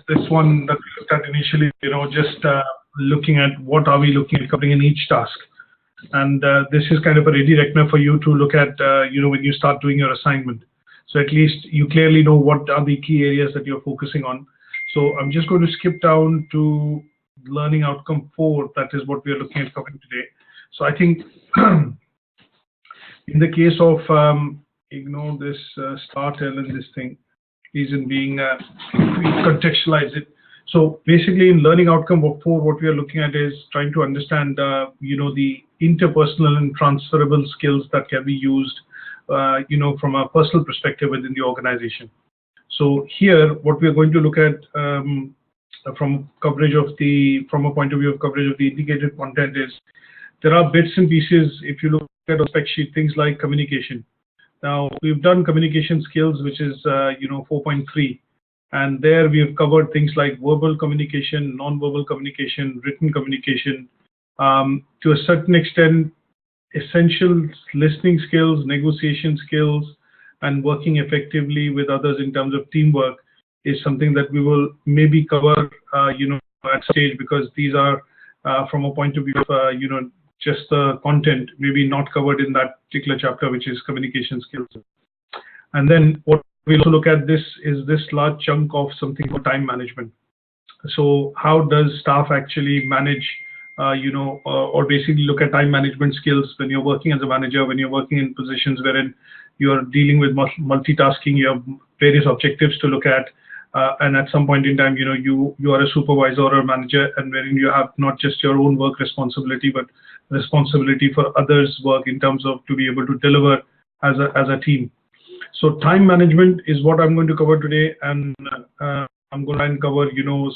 this one that we looked at initially, just looking at what are we looking at covering in each task. And this is kind of a ready reckoner for you to look at, when you start doing your assignment. So at least you clearly know what are the key areas that you're focusing on. So I'm just going to skip down to learning outcome 4. That is what we are looking at covering today. So I think in the case of, ignore this start and this thing, reason being, if we contextualize it. So basically in learning outcome 4, what we are looking at is trying to understand, the interpersonal and transferable skills that can be used, from a personal perspective within the organization. So here, what we are going to look at from a point of view of coverage of the indicated content is, there are bits and pieces. If you look at a spec sheet, things like communication. Now we've done communication skills, which is 4.3, and there we have covered things like verbal communication, non-verbal communication, written communication, to a certain extent, essential listening skills, negotiation skills, and working effectively with others in terms of teamwork is something that we will maybe cover, at stage, because these are from a point of view of, just the content, maybe not covered in that particular chapter, which is communication skills. And then what we'll also look at this large chunk of something called time management. So how does staff actually manage, or basically look at time management skills when you're working as a manager, when you're working in positions wherein you're dealing with multitasking, you have various objectives to look at, and at some point in time, you are a supervisor or a manager, and wherein you have not just your own work responsibility, but responsibility for others' work in terms of to be able to deliver as a team. So time management is what I'm going to cover today, and I'm going to try and cover,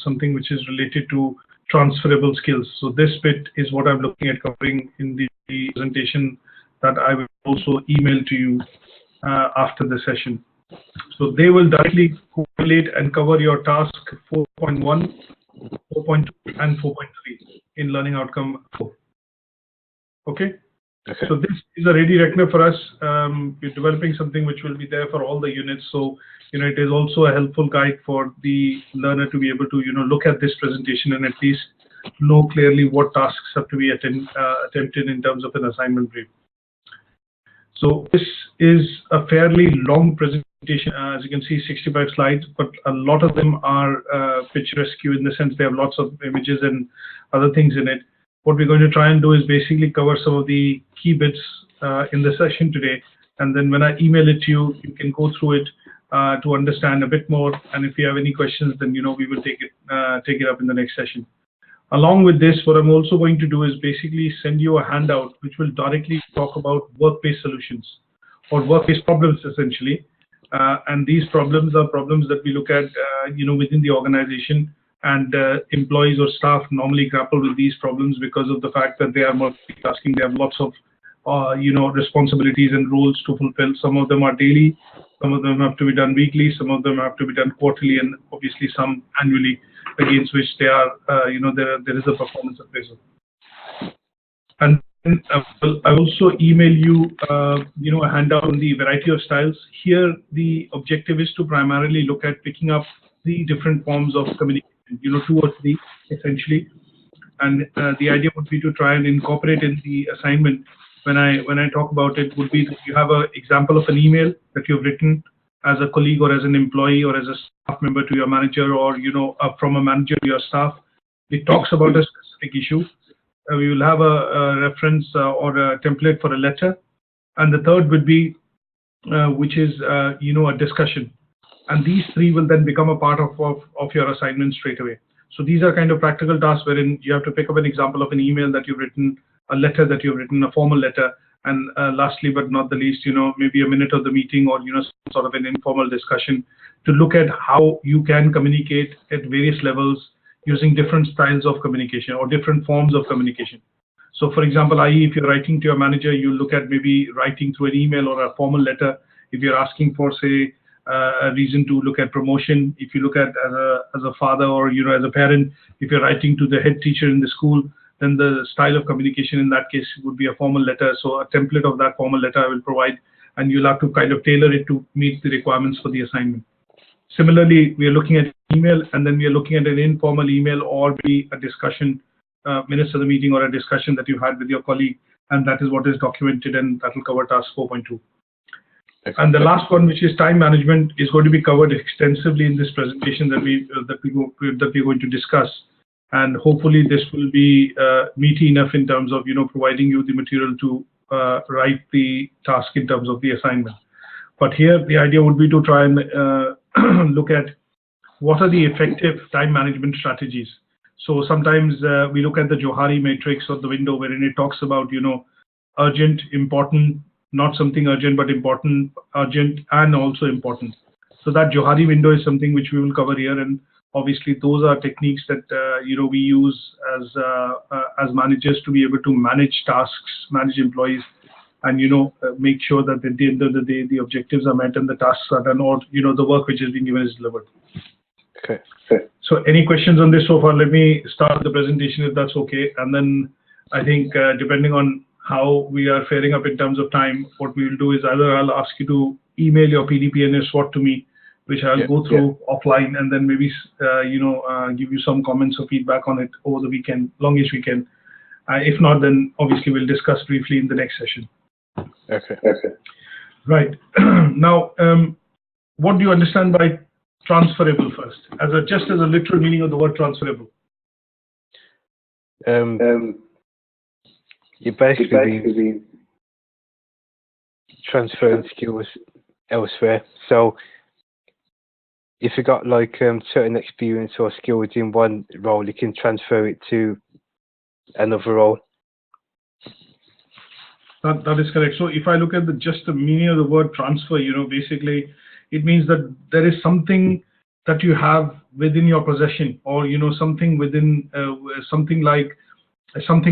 something which is related to transferable skills. So this bit is what I'm looking at covering in the presentation that I will also email to you after the session. So they will directly correlate and cover your task 4.1, 4.2, and 4.3 in learning outcome 4. Okay? Okay. So this is a ready reckoner for us. We're developing something which will be there for all the units. So, it is also a helpful guide for the learner to be able to, look at this presentation and at least know clearly what tasks have to be attempted in terms of an assignment brief. So this is a fairly long presentation. As you can see, 65 slides, but a lot of them are picturesque in the sense they have lots of images and other things in it. What we're going to try and do is basically cover some of the key bits in the session today, and then when I email it to you, you can go through it to understand a bit more. And if you have any questions, then we will take it up in the next session. Along with this, what I'm also going to do is basically send you a handout which will directly talk about work-based solutions or work-based problems essentially. And these problems are problems that we look at within the organization. And employees or staff normally grapple with these problems because of the fact that they are multitasking. They have lots of, responsibilities and roles to fulfill. Some of them are daily, some of them have to be done weekly, some of them have to be done quarterly, and obviously some annually, against which they are, there is a performance appraisal. And I also email you, a handout on the variety of styles. Here, the objective is to primarily look at picking up 3 different forms of communication. 2 or 3 essentially, and the idea would be to try and incorporate in the assignment. When I talk about it, would be that you have an example of an email that you've written as a colleague or as an employee or as a staff member to your manager, or from a manager to your staff. It talks about a specific issue. We will have a reference or a template for a letter, and the third would be which is a discussion. And these 3 will then become a part of your assignment straight away. So these are kind of practical tasks wherein you have to pick up an example of an email that you've written, a letter that you've written, a formal letter, and lastly but not the least, maybe a minute of the meeting or some sort of an informal discussion to look at how you can communicate at various levels using different styles of communication or different forms of communication. So for example, i.e. if you're writing to your manager, you look at maybe writing through an email or a formal letter. If you're asking for, say, a reason to look at promotion, if you look at as a father or as a parent, if you're writing to the head teacher in the school, then the style of communication in that case would be a formal letter. So a template of that formal letter I will provide, and you'll have to kind of tailor it to meet the requirements for the assignment. Similarly, we are looking at email, and then we are looking at an informal email or maybe a discussion, minutes of the meeting or a discussion that you had with your colleague, and that is what is documented, and that will cover task 4.2. And the last one, which is time management, is going to be covered extensively in this presentation that we're going to discuss. And hopefully this will be meaty enough in terms of providing you the material to write the task in terms of the assignment. But here the idea would be to try and look at what are the effective time management strategies. So sometimes we look at the Johari matrix or the window, wherein it talks about urgent, important, not something urgent but important, urgent, and also important. So that Johari window is something which we will cover here, and obviously those are techniques that we use as managers to be able to manage tasks, manage employees, and make sure that at the end of the day the objectives are met and the tasks are done, or the work which is being given is delivered. Okay. So any questions on this so far? Let me start the presentation if that's okay, and then I think depending on how we are faring up in terms of time, what we will do is either I'll ask you to email your PDP and your SWOT to me, which I'll go through offline, and then maybe give you some comments or feedback on it over the weekend, longish weekend. If not, then obviously we'll discuss briefly in the next session. Okay. Right. Now, what do you understand by transferable first? Just as a literal meaning of the word transferable. You basically transferring skills elsewhere. So if you got like certain experience or skills in one role, you can transfer it to another role. That is correct. So if I look at just the meaning of the word transfer, basically it means that there is something that you have within your possession, or something within something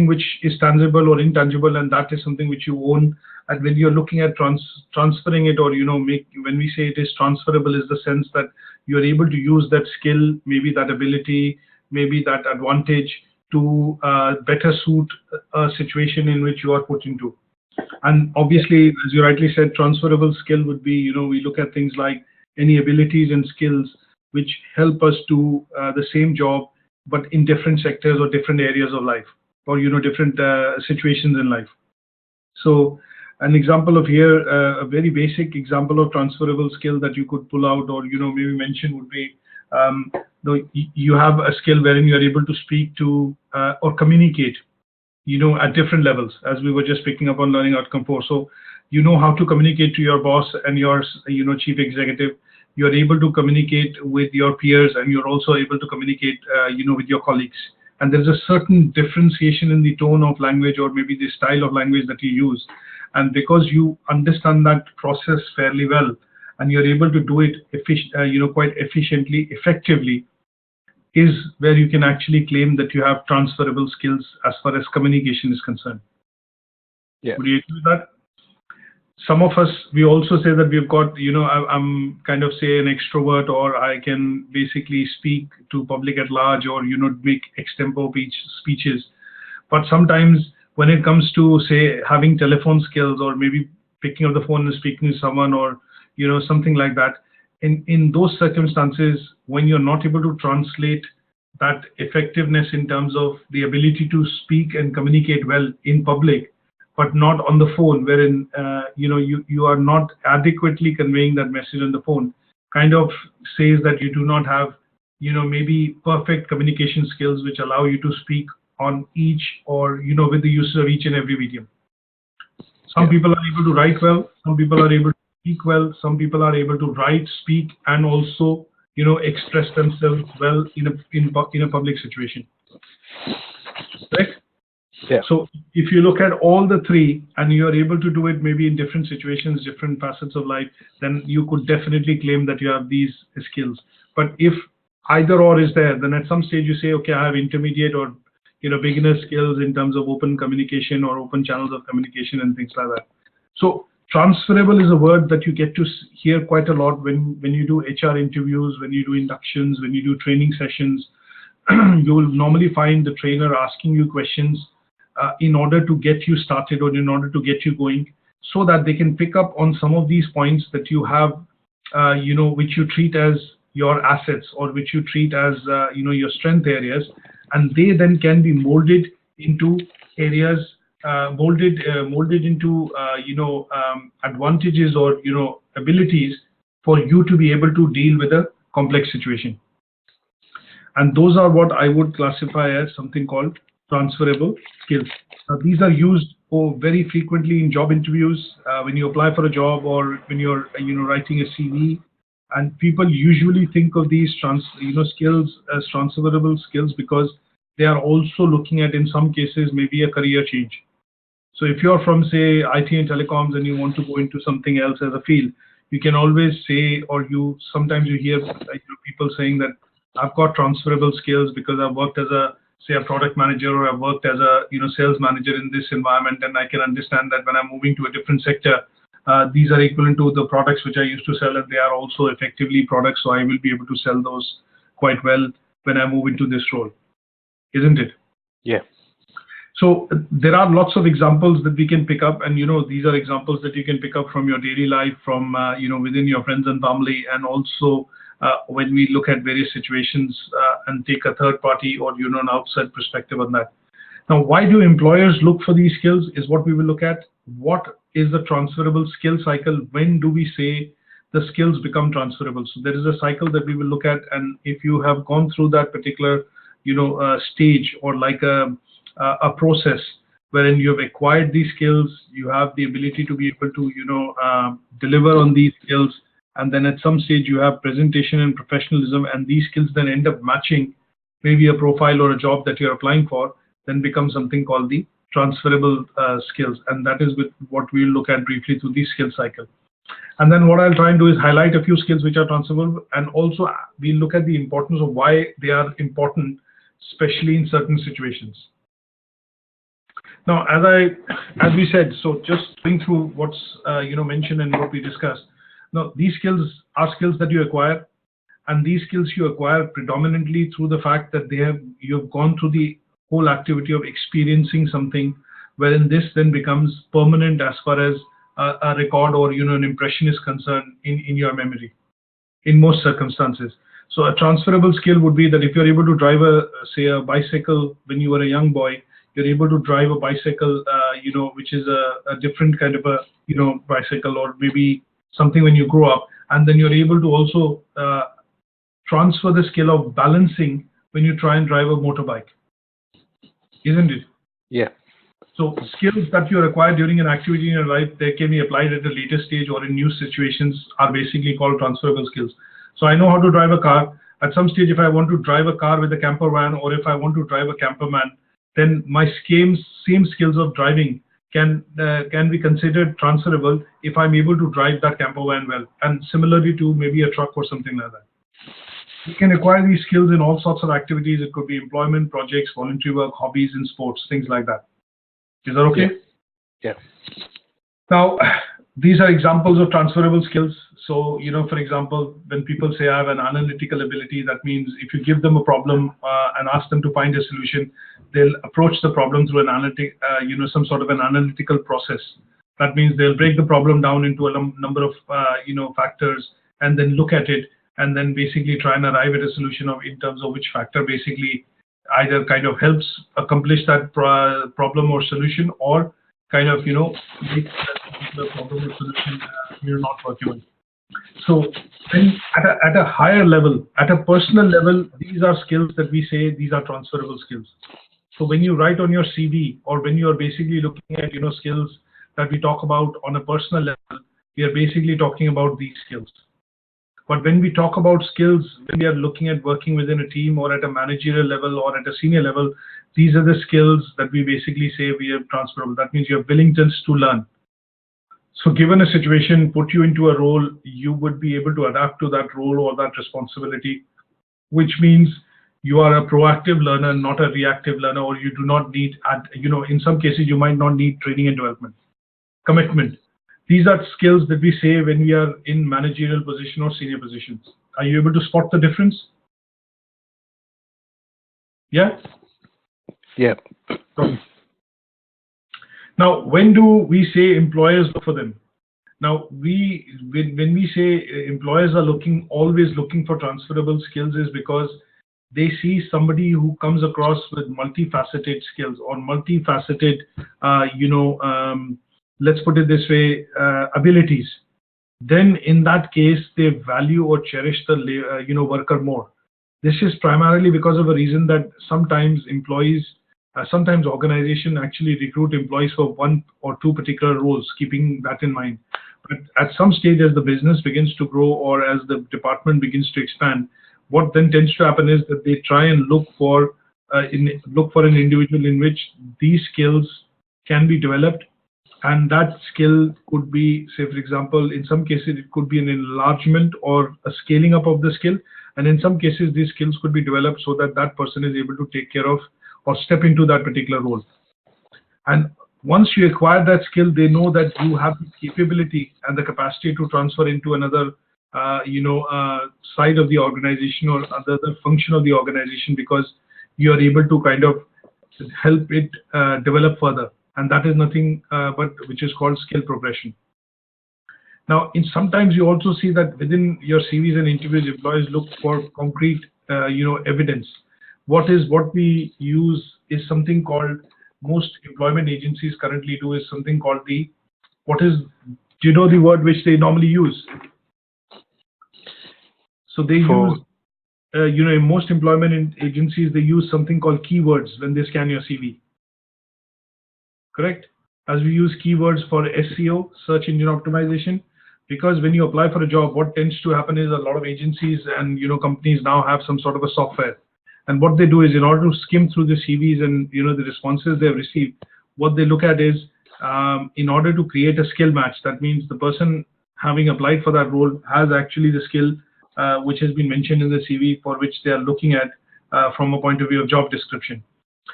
which is tangible or intangible, and that is something which you own. And when you're looking at transferring it, or when we say it is transferable, is the sense that you're able to use that skill, maybe that ability, maybe that advantage to better suit a situation in which you are put into. And obviously, as you rightly said, transferable skill would be, we look at things like any abilities and skills which help us do the same job, but in different sectors or different areas of life, or different situations in life. So an example of here, a very basic example of transferable skill that you could pull out or maybe mention would be, you have a skill wherein you are able to speak to or communicate at different levels, as we were just picking up on learning outcome 4. So how to communicate to your boss and your chief executive. You're able to communicate with your peers, and you're also able to communicate with your colleagues. And there's a certain differentiation in the tone of language, or maybe the style of language that you use. And because you understand that process fairly well, and you're able to do it quite efficiently, effectively, is where you can actually claim that you have transferable skills as far as communication is concerned. Yeah. Would you agree with that? Some of us, we also say that we've got, I'm kind of say an extrovert, or I can basically speak to public at large, or, make extempo speeches. But sometimes when it comes to, say, having telephone skills, or maybe picking up the phone and speaking to someone, or, something like that, in those circumstances, when you're not able to translate that effectiveness in terms of the ability to speak and communicate well in public, but not on the phone, wherein you are not adequately conveying that message on the phone, kind of says that you do not have maybe perfect communication skills which allow you to speak on each, or with the use of each and every medium. Some people are able to write well, some people are able to speak well, some people are able to write, speak, and also express themselves well in a public situation. Correct? Yeah. So if you look at all the three, and you are able to do it maybe in different situations, different facets of life, then you could definitely claim that you have these skills. But if either or is there, then at some stage you say, okay, I have intermediate or beginner skills in terms of open communication or open channels of communication and things like that. So transferable is a word that you get to hear quite a lot when you do HR interviews, when you do inductions, when you do training sessions. You will normally find the trainer asking you questions in order to get you started, or in order to get you going, so that they can pick up on some of these points that you have, which you treat as, your assets, or which you treat as your strength areas, and they then can be molded into areas, molded into advantages or abilities for you to be able to deal with a complex situation. And those are what I would classify as something called transferable skills. Now, these are used very frequently in job interviews, when you apply for a job, or when you're writing a CV. And people usually think of these skills as transferable skills because they are also looking at, in some cases, maybe a career change. So if you're from, say, IT and telecoms, and you want to go into something else as a field, you can always say, or sometimes you hear people saying that I've got transferable skills because I've worked as a product manager, or I've worked as a sales manager in this environment, and I can understand that when I'm moving to a different sector, these are equivalent to the products which I used to sell, and they are also effectively products, so I will be able to sell those quite well when I move into this role, isn't it? Yeah. So there are lots of examples that we can pick up, and these are examples that you can pick up from your daily life, from within your friends and family, and also when we look at various situations and take a third party or an outside perspective on that. Now, why do employers look for these skills is what we will look at. What is the transferable skill cycle? When do we say the skills become transferable? So there is a cycle that we will look at, and if you have gone through that particular stage, or like a process wherein you have acquired these skills, you have the ability to be able to deliver on these skills, and then at some stage you have presentation and professionalism, and these skills then end up matching maybe a profile or a job that you're applying for, then becomes something called the transferable skills. And that is with what we'll look at briefly through the skill cycle. And then what I'll try and do is highlight a few skills which are transferable, and also we'll look at the importance of why they are important, especially in certain situations. Now, as we said, so just going through what's mentioned and what we discussed. Now, these skills are skills that you acquire, and these skills you acquire predominantly through the fact that you have gone through the whole activity of experiencing something, wherein this then becomes permanent as far as a record or an impression is concerned in your memory, in most circumstances. So a transferable skill would be that if you're able to drive a bicycle when you were a young boy, you're able to drive a bicycle, which is a different kind of a bicycle, or maybe something when you grow up, and then you're able to also transfer the skill of balancing when you try and drive a motorbike, isn't it? Yeah. So skills that you acquire during an activity in your life, they can be applied at a later stage or in new situations, are basically called transferable skills. So I know how to drive a car. At some stage, if I want to drive a car with a camper van, or if I want to drive a camper van, then my same skills of driving can be considered transferable if I'm able to drive that camper van well, and similarly to maybe a truck or something like that. You can acquire these skills in all sorts of activities. It could be employment, projects, voluntary work, hobbies, and sports, things like that. Is that okay? Yeah. Now, these are examples of transferable skills. So, for example, when people say I have an analytical ability, that means if you give them a problem and ask them to find a solution, they'll approach the problem through some sort of an analytical process. That means they'll break the problem down into a number of factors, and then look at it, and then basically try and arrive at a solution in terms of which factor basically either kind of helps accomplish that problem or solution, or kind of make the problem or solution not working. So then at a higher level, at a personal level, these are skills that we say these are transferable skills. So when you write on your CV, or when you are basically looking at skills that we talk about on a personal level, we are basically talking about these skills. But when we talk about skills, when we are looking at working within a team, or at a managerial level, or at a senior level, these are the skills that we basically say we are transferable. That means you have willingness to learn. So given a situation, put you into a role, you would be able to adapt to that role or that responsibility, which means you are a proactive learner, not a reactive learner, or you do not need, in some cases, you might not need training and development. Commitment. These are skills that we say when we are in managerial position or senior positions. Are you able to spot the difference? Yeah? Yeah. Now, when do we say employers look for them? Now, when we say employers are always looking for transferable skills, is because they see somebody who comes across with multifaceted skills or multifaceted, let's put it this way, abilities. Then in that case, they value or cherish the worker more. This is primarily because of a reason that sometimes sometimes organization actually recruit employees for one or two particular roles, keeping that in mind. But at some stage, as the business begins to grow or as the department begins to expand, what then tends to happen is that they try and look for an individual in which these skills can be developed, and that skill could be, say for example, in some cases it could be an enlargement or a scaling up of the skill, and in some cases these skills could be developed so that that person is able to take care of or step into that particular role. And once you acquire that skill, they know that you have the capability and the capacity to transfer into another side of the organization or other function of the organization, because you are able to kind of help it develop further, and that is nothing but which is called skill progression. Now, sometimes you also see that within your CVs and interviews, employees look for concrete evidence. What we use is something called, most employment agencies currently do, is something called do you know the word which they normally use? So they use, in most employment agencies, they use something called keywords when they scan your CV. Correct? As we use keywords for SEO, search engine optimization, because when you apply for a job, what tends to happen is a lot of agencies and companies now have some sort of a software. And what they do is, in order to skim through the CVs and the responses they have received, what they look at is, in order to create a skill match, that means the person having applied for that role has actually the skill which has been mentioned in the CV for which they are looking at from a point of view of job description.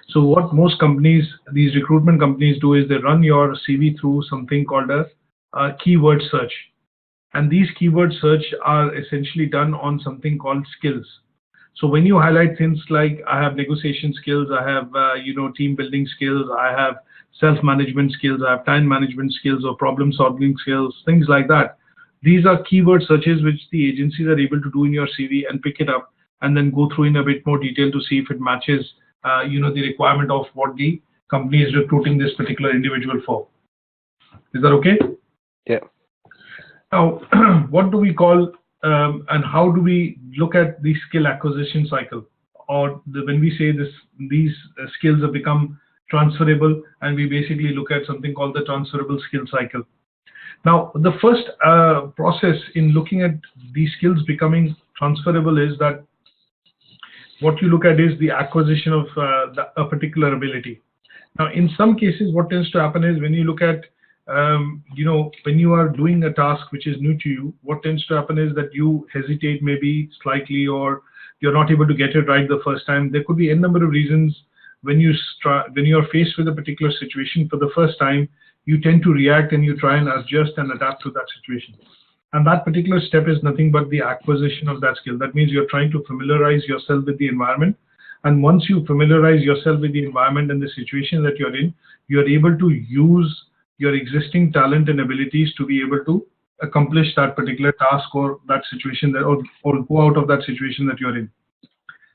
So what most companies, these recruitment companies, do is they run your CV through something called a keyword search. And these keyword search are essentially done on something called skills. So when you highlight things like, I have negotiation skills, I have team building skills, I have self-management skills, I have time management skills or problem solving skills, things like that. These are keyword searches which the agencies are able to do in your CV and pick it up and then go through in a bit more detail to see if it matches the requirement of what the company is recruiting this particular individual for. Is that okay? Yeah. Now, what do we call and how do we look at the skill acquisition cycle, or when we say these skills have become transferable, and we basically look at something called the transferable skill cycle. Now, the first process in looking at these skills becoming transferable is that what you look at is the acquisition of a particular ability. Now, in some cases, what tends to happen is when you look at when you are doing a task which is new to you, what tends to happen is that you hesitate maybe slightly, or you're not able to get it right the first time. There could be a number of reasons. When you are faced with a particular situation for the first time, you tend to react and you try and adjust and adapt to that situation. And that particular step is nothing but the acquisition of that skill. That means you're trying to familiarize yourself with the environment. And once you familiarize yourself with the environment and the situation that you're in, you're able to use your existing talent and abilities to be able to accomplish that particular task or that situation or go out of that situation that you're in.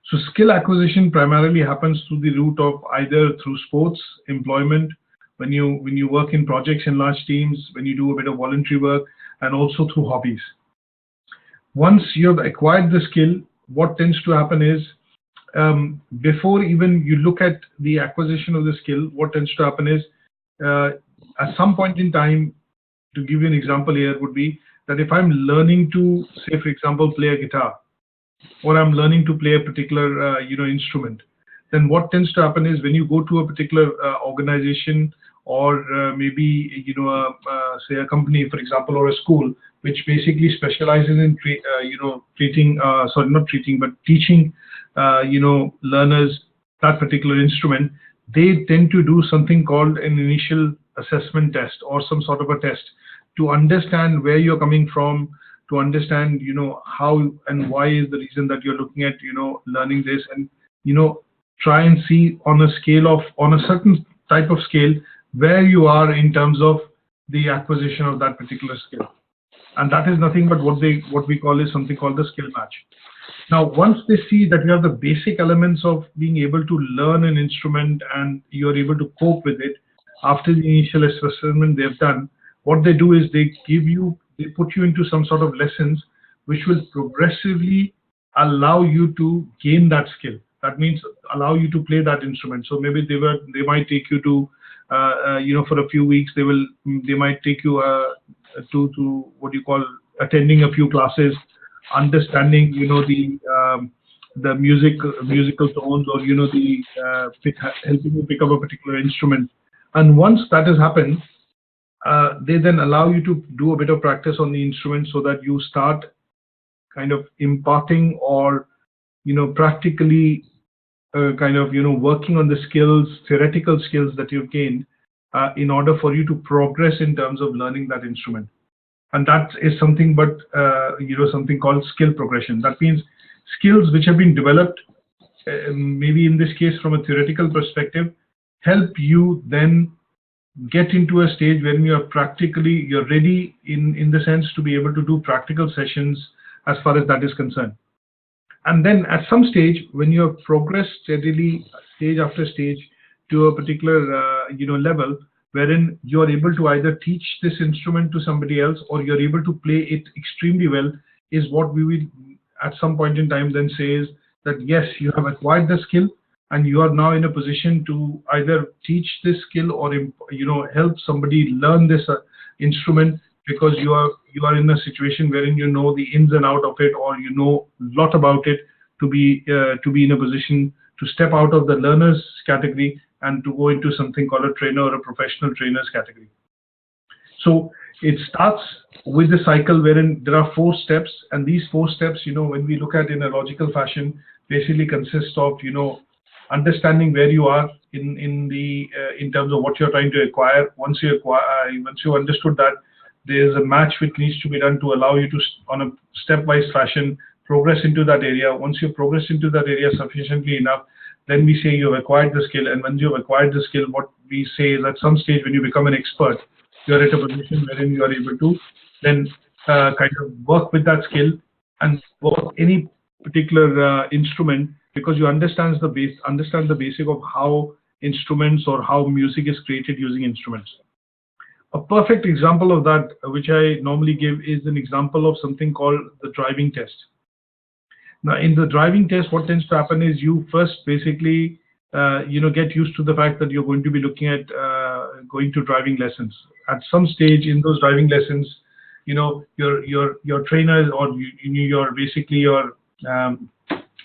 So skill acquisition primarily happens through the route of either through sports, employment, when you work in projects in large teams, when you do a bit of voluntary work, and also through hobbies. Once you've acquired the skill, what tends to happen is before even you look at the acquisition of the skill, what tends to happen is at some point in time, to give you an example here would be that if I'm learning to, say for example, play a guitar, or I'm learning to play a particular instrument, then what tends to happen is when you go to a particular organization or maybe say a company, for example, or a school which basically specializes in teaching learners that particular instrument, they tend to do something called an initial assessment test or some sort of a test to understand where you're coming from, to understand how and why is the reason that you're looking at learning this, and try and see on a certain type of scale where you are in terms of the acquisition of that particular skill. And that is nothing but what we call is something called the skill match. Now, once they see that you have the basic elements of being able to learn an instrument and you're able to cope with it, after the initial assessment they've done, what they do is they put you into some sort of lessons which will progressively allow you to gain that skill. That means allow you to play that instrument. So maybe they might take you to for a few weeks they might take you to what you call attending a few classes, understanding the musical tones, or helping you pick up a particular instrument. And once that has happened, they then allow you to do a bit of practice on the instrument so that you start kind of imparting or practically working on the skills, theoretical skills that you've gained in order for you to progress in terms of learning that instrument. And that is something but something called skill progression. That means skills which have been developed, maybe in this case from a theoretical perspective, help you then get into a stage when you're ready in the sense to be able to do practical sessions as far as that is concerned. And then at some stage, when you have progressed steadily, stage after stage, to a particular level, wherein you are able to either teach this instrument to somebody else or you're able to play it extremely well, is what we will at some point in time then say is that yes, you have acquired the skill and you are now in a position to either teach this skill or help somebody learn this instrument, because you are in a situation wherein you know the ins and out of it, or you know a lot about it, to be in a position to step out of the learners category and to go into something called a trainer or a professional trainers category. So it starts with the cycle wherein there are 4 steps, and these 4 steps, when we look at in a logical fashion, basically consist of understanding where you are in terms of what you're trying to acquire. Once you understood that, there is a match which needs to be done to allow you to, on a stepwise fashion, progress into that area. Once you progress into that area sufficiently enough, then we say you've acquired the skill. And when you've acquired the skill, what we say is at some stage when you become an expert, you're at a position wherein you are able to then kind of work with that skill and work any particular instrument, because you understand the basic of how instruments or how music is created using instruments. A perfect example of that, which I normally give, is an example of something called the driving test. Now, in the driving test, what tends to happen is you first basically, get used to the fact that you're going to be looking at going to driving lessons. At some stage in those driving lessons, your trainer or your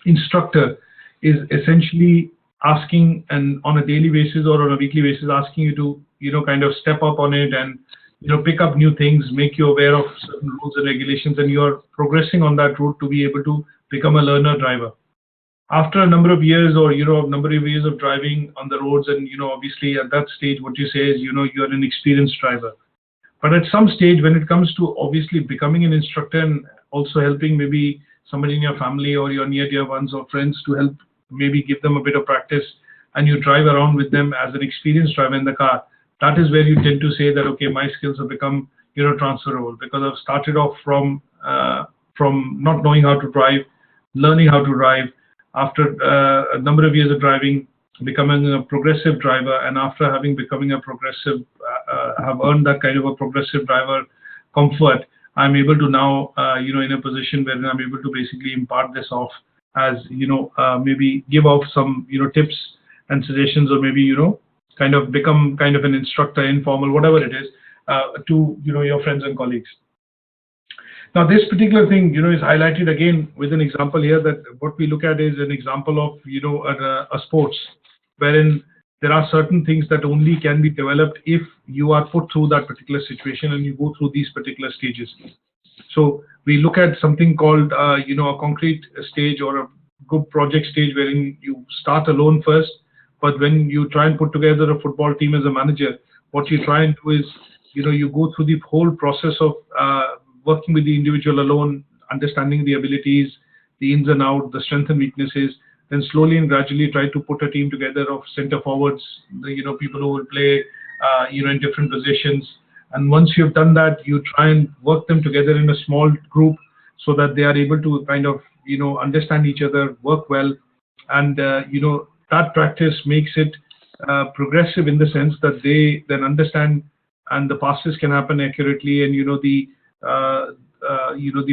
instructor is essentially asking, and on a daily basis or on a weekly basis, asking you to kind of step up on it and pick up new things, make you aware of certain rules and regulations, and you're progressing on that route to be able to become a learner driver. After a number of years or a number of years of driving on the roads, and obviously at that stage what you say is you're an experienced driver. But at some stage when it comes to obviously becoming an instructor and also helping maybe somebody in your family or your near dear ones or friends to help maybe give them a bit of practice, and you drive around with them as an experienced driver in the car, that is where you tend to say that, okay, my skills have become transferable, because I've started off from not knowing how to drive, learning how to drive, after a number of years of driving, becoming a progressive driver, and after having becoming a progressive, have earned that kind of a progressive driver comfort, I'm able to now, in a position where I'm able to basically impart this off as, maybe give off some, tips and suggestions, or maybe, kind of become kind of an instructor, informal, whatever it is, to, your friends and colleagues. Now, this particular thing, is highlighted again with an example here, that what we look at is an example of, a sports, wherein there are certain things that only can be developed if you are put through that particular situation and you go through these particular stages. So we look at something called, a concrete stage or a good project stage, wherein you start alone first, but when you try and put together a football team as a manager, what you try and do is, you go through the whole process of working with the individual alone, understanding the abilities, the ins and outs, the strengths and weaknesses, then slowly and gradually try to put a team together of center forwards, people who will play, in different positions, And once you've done that, you try and work them together in a small group so that they are able to kind of, understand each other, work well. And, that practice makes it progressive in the sense that they then understand and the passes can happen accurately. And, the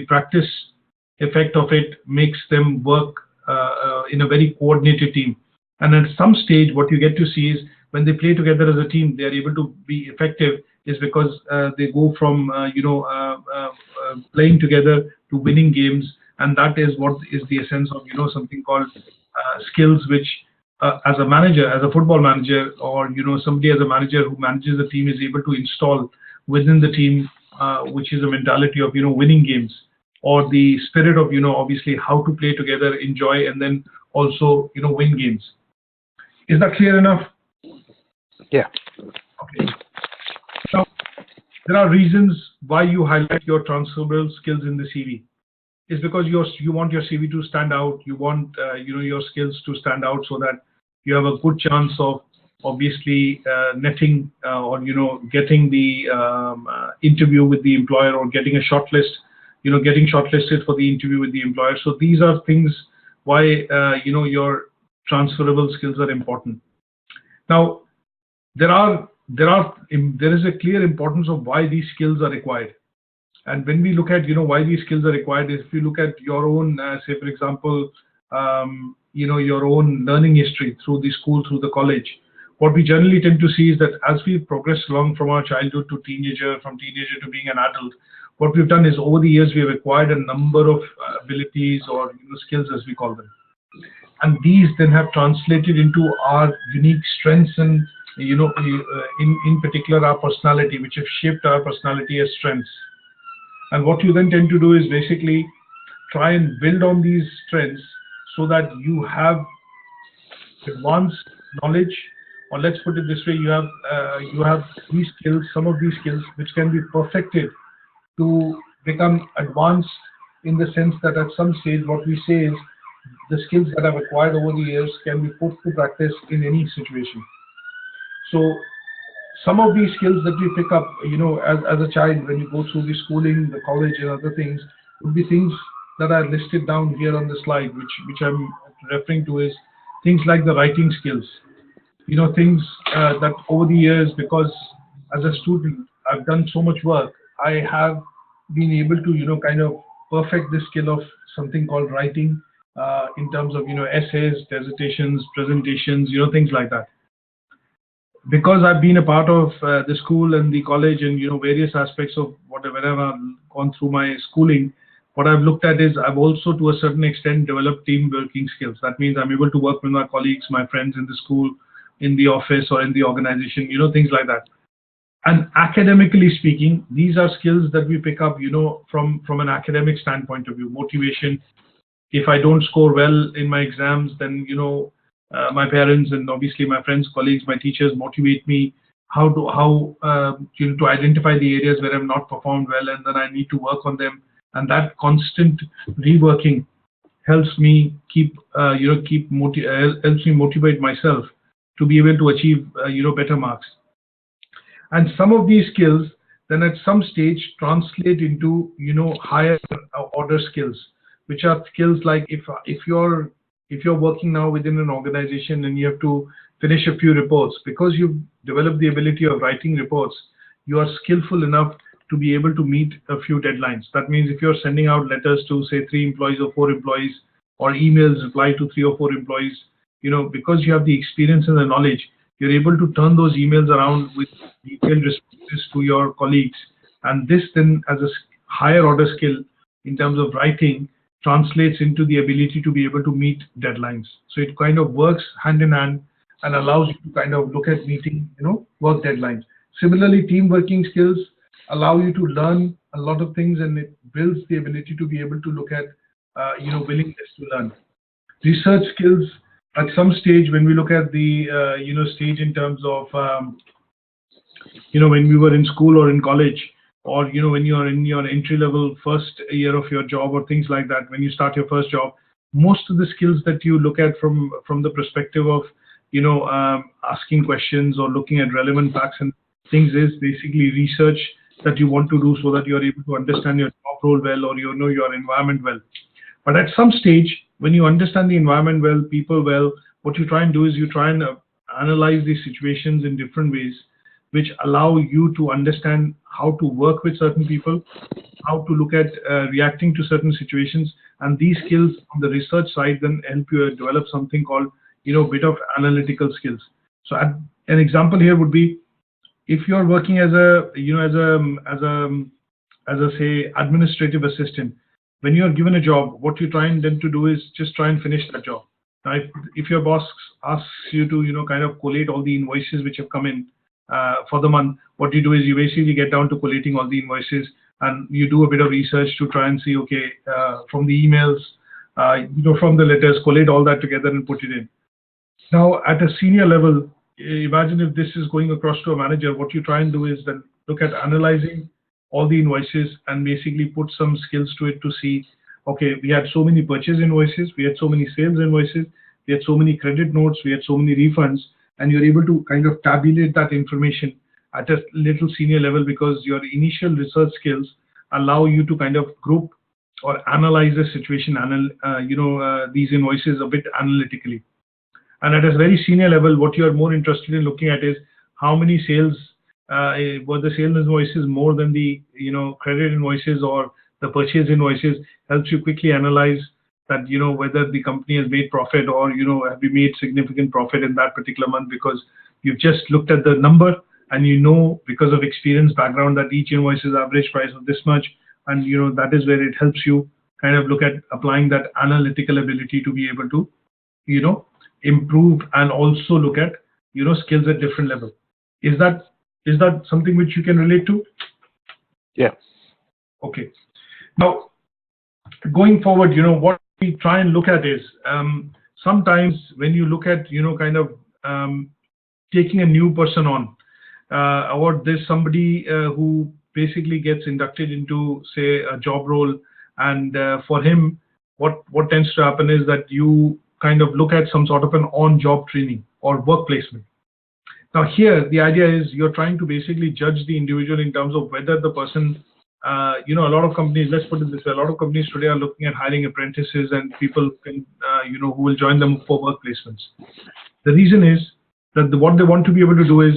practice effect of it makes them work in a very coordinated team. And at some stage, what you get to see is when they play together as a team, they are able to be effective is because they go from, playing together to winning games. And that is what is the essence of, something called skills, which as a manager, as a football manager, or, somebody as a manager who manages the team is able to install within the team, which is a mentality of, winning games, or the spirit of, obviously how to play together, enjoy, and then also, win games. Is that clear enough? Yeah. Okay. Now, there are reasons why you highlight your transferable skills in the CV. It's because you want your CV to stand out. You want, your skills to stand out so that you have a good chance of obviously netting or, getting the interview with the employer, or getting a shortlist, getting shortlisted for the interview with the employer. So these are things why, your transferable skills are important. Now, there is a clear importance of why these skills are required. And when we look at, why these skills are required, is if you look at your own, say, for example, your own learning history through the school, through the college, what we generally tend to see is that as we progress along from our childhood to teenager, from teenager to being an adult, what we've done is over the years, we have acquired a number of abilities or skills, as we call them. And these then have translated into our unique strengths and, in particular, our personality, which have shaped our personality as strengths. And what you then tend to do is basically try and build on these strengths so that you have advanced knowledge, or let's put it this way, you have these skills, some of these skills which can be perfected to become advanced, in the sense that at some stage what we say is the skills that I've acquired over the years can be put to practice in any situation. So some of these skills that we pick up, as a child, when you go through the schooling, the college and other things, would be things that are listed down here on the slide, which I'm referring to is things like the writing skills. Things that over the years, because as a student, I've done so much work, I have been able to, kind of perfect the skill of something called writing, in terms of, essays, dissertations, presentations, things like that. Because I've been a part of the school and the college and, various aspects of whatever I've gone through my schooling, what I've looked at is I've also to a certain extent developed team working skills. That means I'm able to work with my colleagues, my friends in the school, in the office or in the organization, things like that. And academically speaking, these are skills that we pick up, from an academic standpoint of view. Motivation. If I don't score well in my exams, then, my parents and obviously my friends, colleagues, my teachers motivate me to identify the areas where I've not performed well, and then I need to work on them. And that constant reworking helps me helps me motivate myself to be able to achieve better marks. And some of these skills then at some stage translate into higher order skills, which are skills like if you're working now within an organization and you have to finish a few reports, because you've developed the ability of writing reports, you are skillful enough to be able to meet a few deadlines. That means if you're sending out letters to say 3 employees or 4 employees, or emails reply to 3 or 4 employees, because you have the experience and the knowledge, you're able to turn those emails around with detailed responses to your colleagues. And this then, as a higher order skill in terms of writing, translates into the ability to be able to meet deadlines. So it kind of works hand in hand and allows you to kind of look at meeting, work deadlines. Similarly, team working skills allow you to learn a lot of things, and it builds the ability to be able to look at, willingness to learn. Research skills, at some stage, when we look at the, stage in terms of, when we were in school or in college, or, when you're in your entry-level first year of your job or things like that, when you start your first job, most of the skills that you look at from the perspective of, asking questions or looking at relevant facts and things is basically research that you want to do so that you're able to understand your job role well, or you know your environment well. But at some stage, when you understand the environment well, people well, what you try and do is you try and analyze these situations in different ways, which allow you to understand how to work with certain people, how to look at reacting to certain situations, and these skills on the research side then help you develop something called, you know, bit of analytical skills. So an example here would be, if you're working as a, you know, as a say administrative assistant, when you're given a job, what you try and then to do is just try and finish that job. Now, if your boss asks you to, you know, kind of collate all the invoices which have come in for the month, what you do is you basically get down to collating all the invoices, and you do a bit of research to try and see, okay, from the emails, you know, from the letters, collate all that together and put it in. Now, at a senior level, imagine if this is going across to a manager, what you try and do is then look at analyzing all the invoices and basically put some skills to it to see, okay, we had so many purchase invoices, we had so many sales invoices, we had so many credit notes, we had so many refunds, and you're able to kind of tabulate that information at a little senior level, because your initial research skills allow you to kind of group or analyze the situation, these invoices a bit analytically. And at a very senior level, what you are more interested in looking at is how many sales were the sales invoices more than the, you know, credit invoices or the purchase invoices. Helps you quickly analyze that, you know, whether the company has made profit, or, you know, have we made significant profit in that particular month, because you've just looked at the number and you know, because of experience background, that each invoice is average price of this much, and you know that is where it helps you kind of look at applying that analytical ability to be able to, you know, improve and also look at, you know, skills at different level. Is that something which you can relate to? Yeah. Okay. Now, going forward, you know, what we try and look at is sometimes when you look at, you know, kind of taking a new person on, or there's somebody who basically gets inducted into, say, a job role, and for him, what tends to happen is that you kind of look at some sort of an on-job training or work placement. Now here, the idea is you're trying to basically judge the individual in terms of whether the person, you know, a lot of companies, let's put it this way, a lot of companies today are looking at hiring apprentices and people can, you know, who will join them for work placements. The reason is that what they want to be able to do is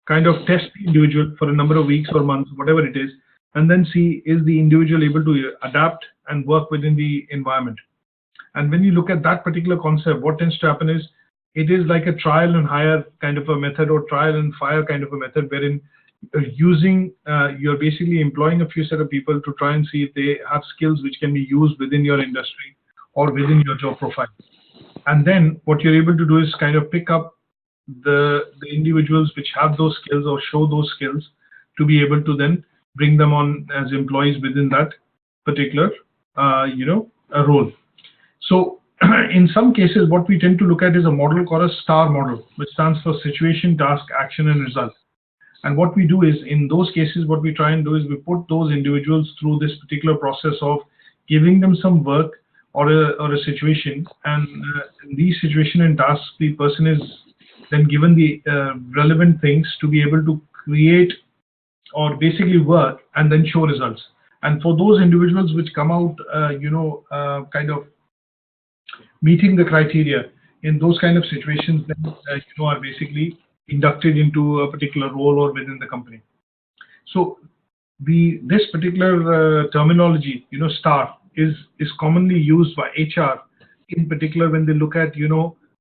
kind of test the individual for a number of weeks or months, whatever it is, and then see, is the individual able to adapt and work within the environment. And when you look at that particular concept, what tends to happen is it is like a trial and hire kind of a method, or trial and fire kind of a method, wherein you're basically employing a few set of people to try and see if they have skills which can be used within your industry or within your job profile. And then what you're able to do is kind of pick up the individuals which have those skills or show those skills to be able to then bring them on as employees within that particular, role. So in some cases, what we tend to look at is a model called a STAR model, which stands for situation, task, action, and result. And what we do is, in those cases, what we try and do is we put those individuals through this particular process of giving them some work or a situation, and in these situation and tasks, the person is then given the relevant things to be able to create or basically work and then show results. And for those individuals which come out, kind of meeting the criteria in those kind of situations, then are basically inducted into a particular role or within the company. So this particular terminology, STAR, is commonly used by HR in particular when they look at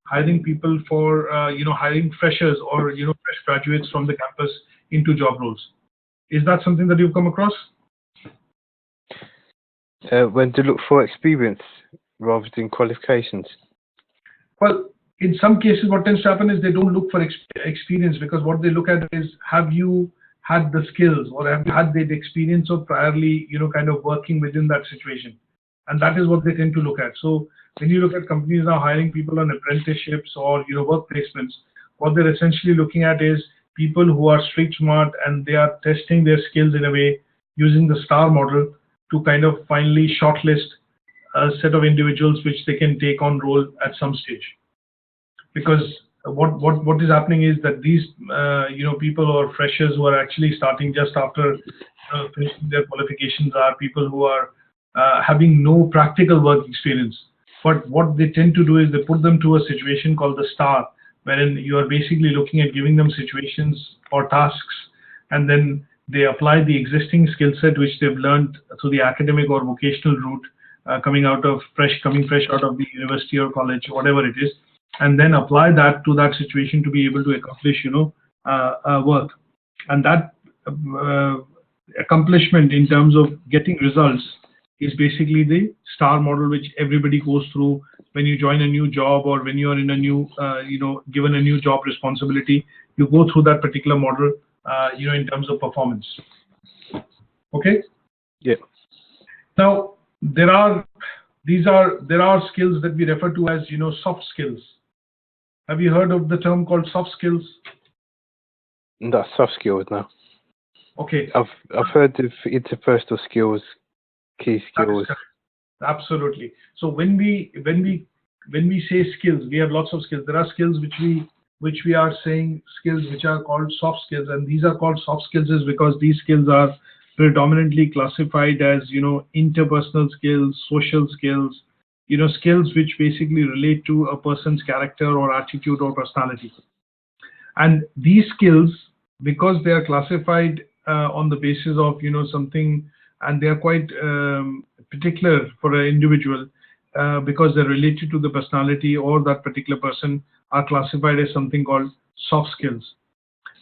hiring people for hiring freshers or fresh graduates from the campus into job roles. Is that something that you've come across? When to look for experience rather than qualifications? Well, in some cases, what tends to happen is they don't look for experience, because what they look at is, have you had the skills or have you had the experience of priorly, kind of working within that situation? And that is what they tend to look at. So when you look at companies now hiring people on apprenticeships or, work placements, what they're essentially looking at is people who are street smart, and they are testing their skills in a way using the STAR model to kind of finally shortlist a set of individuals which they can take on role at some stage. Because what is happening is that these people or freshers who are actually starting just after finishing their qualifications are people who are having no practical work experience. But what they tend to do is they put them to a situation called the STAR, wherein you are basically looking at giving them situations or tasks, and then they apply the existing skill set which they've learned through the academic or vocational route, coming fresh out of the university or college, whatever it is, and then apply that to that situation to be able to accomplish, work. And that accomplishment in terms of getting results is basically the STAR model, which everybody goes through when you join a new job or when you are in a new, given a new job responsibility. You go through that particular model, in terms of performance. Okay. Yeah. Now there are skills that we refer to as soft skills. Have you heard of the term called soft skills? That's soft skills now. Okay. I've heard of interpersonal skills, key skills. Absolutely. So when we say skills, we have lots of skills. There are skills which we are saying skills which are called soft skills, and these are called soft skills is because these skills are predominantly classified as interpersonal skills, social skills, skills which basically relate to a person's character or attitude or personality. And these skills, because they are classified on the basis of something, and they are quite particular for an individual, because they're related to the personality or that particular person, are classified as something called soft skills.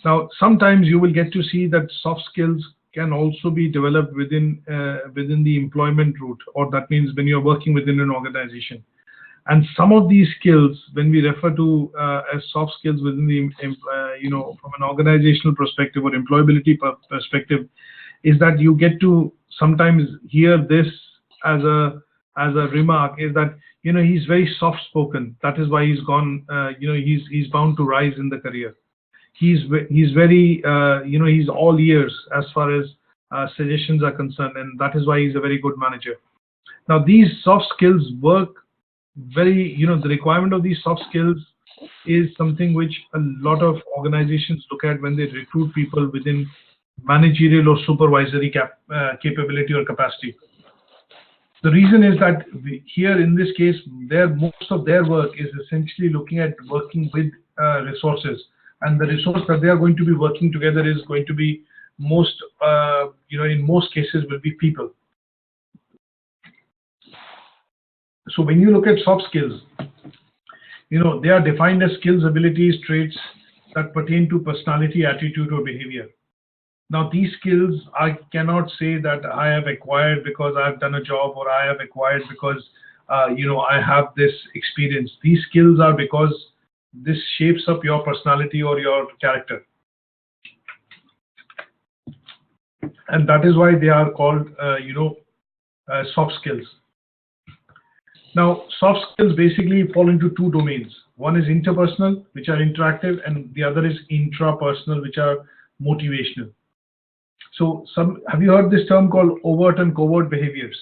Now, sometimes you will get to see that soft skills can also be developed within the employment route, or that means when you're working within an organization. And some of these skills, when we refer to as soft skills within the from an organizational perspective or employability perspective, is that you get to sometimes hear this as a remark, is that he's very soft spoken, that is why he's gone, he's bound to rise in the career. He's very he's all ears as far as suggestions are concerned, and that is why he's a very good manager. Now these soft skills work very, the requirement of these soft skills is something which a lot of organizations look at when they recruit people within managerial or supervisory capability or capacity. The reason is that here in this case, most of their work is essentially looking at working with resources, and the resource that they are going to be working together is going to be in most cases will be people. So when you look at soft skills, they are defined as skills, abilities, traits that pertain to personality, attitude, or behavior. Now, these skills, I cannot say that I have acquired because I've done a job, or I have acquired because, I have this experience. These skills are because this shapes up your personality or your character. And that is why they are called, soft skills. Now, soft skills basically fall into two domains. One is interpersonal, which are interactive, and the other is intrapersonal, which are motivational. So, have you heard this term called overt and covert behaviors?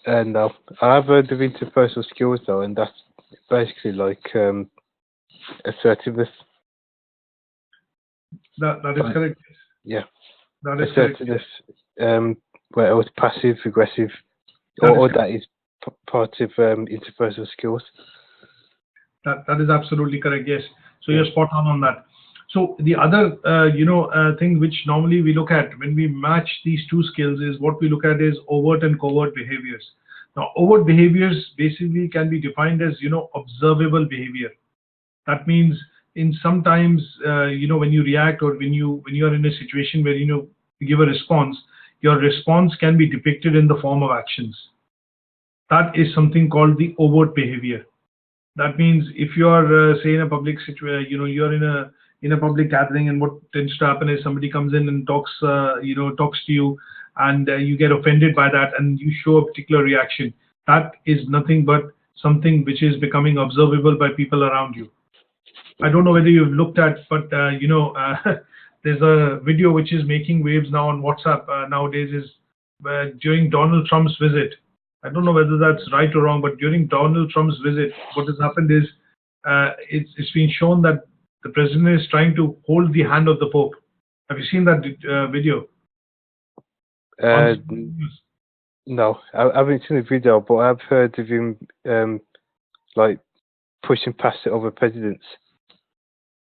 No, I have heard of interpersonal skills though, and that's basically like assertiveness. That is correct. Yeah. That is assertiveness. Correct. Where it was passive, aggressive, that is part of interpersonal skills. That is absolutely correct. Yes. So you're spot on that. So the other, thing which normally we look at when we match these two skills is what we look at is overt and covert behaviors. Now, overt behaviors basically can be defined as, observable behavior. That means in sometimes, when you react or when you are in a situation where, you give a response, your response can be depicted in the form of actions. That is something called the overt behavior. That means if you are, say, in a public situation, you're in a public gathering, and what tends to happen is somebody comes in and talks to you, and you get offended by that, and you show a particular reaction. That is nothing but something which is becoming observable by people around you. I don't know whether you've looked at, but there's a video which is making waves now on WhatsApp nowadays. Is during Donald Trump's visit. I don't know whether that's right or wrong, but during Donald Trump's visit, what has happened is it's been shown that the president is trying to hold the hand of the Pope. Have you seen that video? No, I haven't seen the video, but I've heard of him like pushing past it over presidents.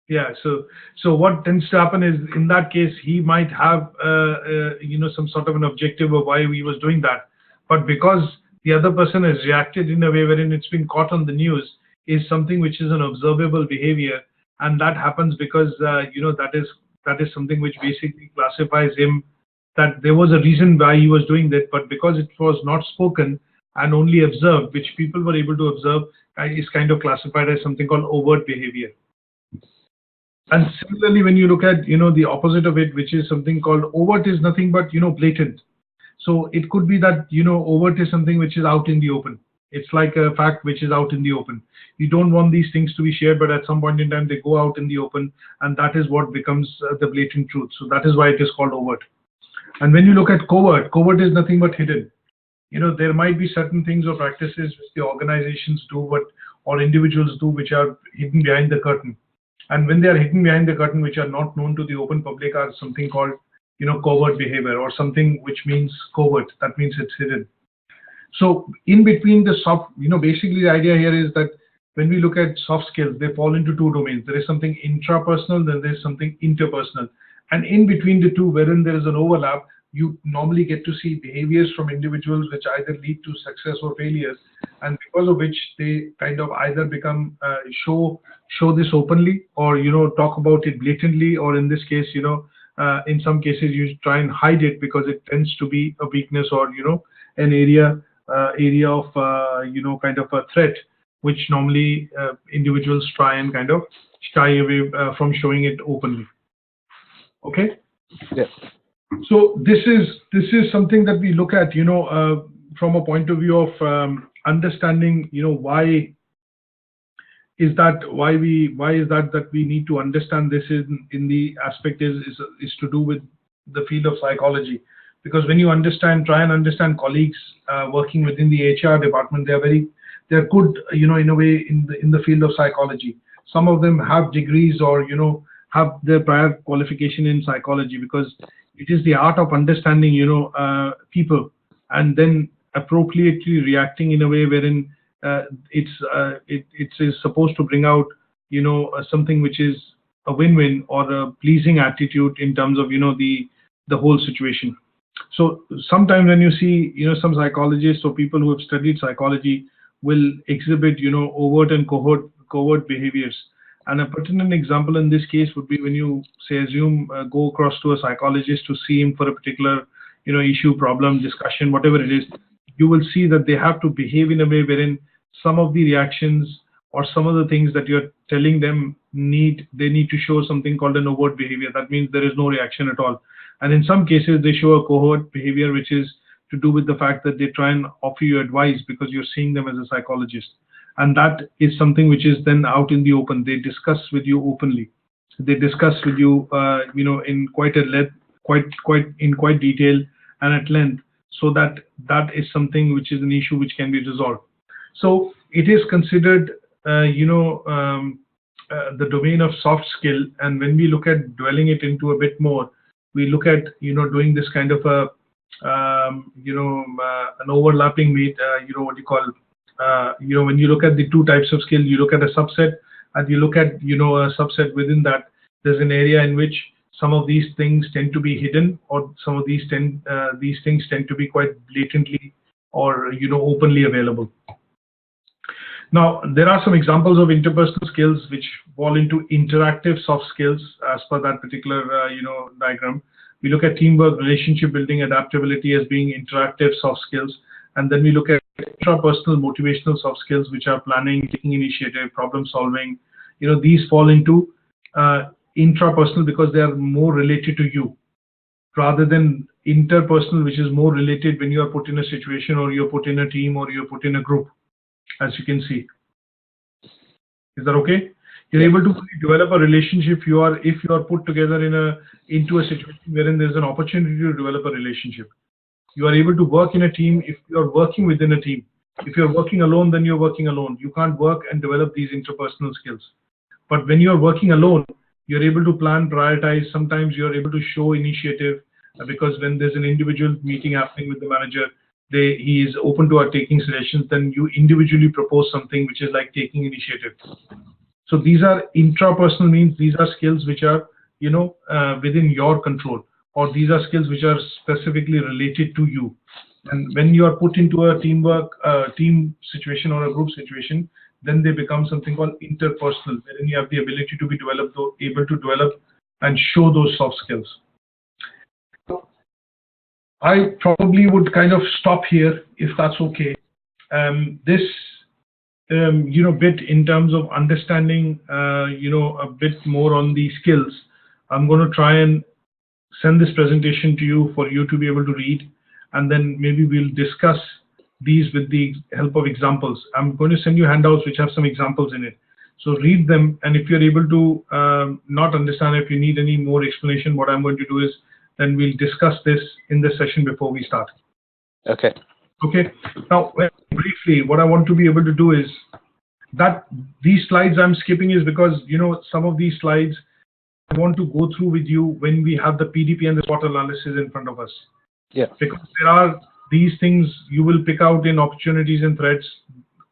Yeah, so what tends to happen is, in that case, he might have some sort of an objective of why he was doing that, but because the other person has reacted in a way wherein it's been caught on the news, is something which is an observable behavior, and that happens because that is something which basically classifies him, that there was a reason why he was doing that, but because it was not spoken and only observed, which people were able to observe, is kind of classified as something called overt behavior. And similarly, when you look at the opposite of it, which is something called overt, is nothing but blatant. So it could be that overt is something which is out in the open. It's like a fact which is out in the open. You don't want these things to be shared, but at some point in time they go out in the open, and that is what becomes the blatant truth. So that is why it is called overt. And when you look at covert, covert is nothing but hidden. There might be certain things or practices which the organizations do, or individuals do, which are hidden behind the curtain. And when they are hidden behind the curtain, which are not known to the open public, are something called covert behavior, or something which means covert. That means it's hidden. So in between the soft, basically the idea here is that when we look at soft skills, they fall into two domains. There is something intrapersonal, then there is something interpersonal. And in between the two, wherein there is an overlap, you normally get to see behaviors from individuals which either lead to success or failures, and because of which they kind of either become show this openly, or talk about it blatantly, or in this case, in some cases you try and hide it because it tends to be a weakness, or an area of kind of a threat, which normally individuals try and kind of shy away from showing it openly. Okay. Yeah. So this is something that we look at, from a point of view of understanding, why is that we need to understand this in the aspect is to do with the field of psychology. Because when you try and understand colleagues working within the HR department, they're good, in a way, in the field of psychology. Some of them have degrees, or have their prior qualification in psychology, because it is the art of understanding, people, and then appropriately reacting in a way wherein it is supposed to bring out, something which is a win-win, or a pleasing attitude in terms of, the whole situation. So sometimes when you see, some psychologists or people who have studied psychology will exhibit, overt and covert behaviors. And a pertinent example in this case would be when you go across to a psychologist to see him for a particular, issue, problem, discussion, whatever it is. You will see that they have to behave in a way wherein some of the reactions or some of the things that you're telling them they need to show something called an overt behavior. That means there is no reaction at all. And in some cases, they show a covert behavior, which is to do with the fact that they try and offer you advice because you're seeing them as a psychologist. And that is something which is then out in the open. They discuss with you openly. They discuss with you, in quite detail and at length, so that is something which is an issue which can be resolved. So it is considered, the domain of soft skill. And when we look at dwelling it into a bit more, we look at, doing this kind of a, an overlapping when you look at the two types of skill, you look at a subset, and you look at, a subset within that. There's an area in which some of these things tend to be hidden, or some of these things tend to be quite blatantly or, openly available. Now, there are some examples of interpersonal skills which fall into interactive soft skills as per that particular, diagram. We look at teamwork, relationship building, adaptability as being interactive soft skills. And then we look at intrapersonal motivational soft skills, which are planning, taking initiative, problem solving. These fall into intrapersonal because they are more related to you, rather than interpersonal, which is more related when you are put in a situation, or you're put in a team, or you're put in a group, as you can see. Is that okay? You're able to develop a relationship if you are put together into a situation wherein there's an opportunity to develop a relationship. You are able to work in a team if you are working within a team. If you're working alone, then you're working alone. You can't work and develop these interpersonal skills. But when you're working alone, you're able to plan, prioritize. Sometimes you're able to show initiative because when there's an individual meeting happening with the manager, he is open to our taking suggestions. Then you individually propose something which is like taking initiative. So these are intrapersonal, means these are skills which are, within your control, or these are skills which are specifically related to you. And when you are put into a team situation or a group situation, then they become something called interpersonal, wherein you have the ability to be able to develop and show those soft skills. I probably would kind of stop here if that's okay. This bit in terms of understanding, a bit more on the skills. I'm going to try and send this presentation to you for you to be able to read, and then maybe we'll discuss these with the help of examples. I'm going to send you handouts which have some examples in it. So read them, and if you're able to not understand, if you need any more explanation, what I'm going to do is then we'll discuss this in this session before we start. Okay. Okay. Now, very briefly, what I want to be able to do is that these slides I'm skipping is because, some of these slides I want to go through with you when we have the PDP and the SWOT analysis in front of us. Yeah. Because there are these things you will pick out in opportunities and threats,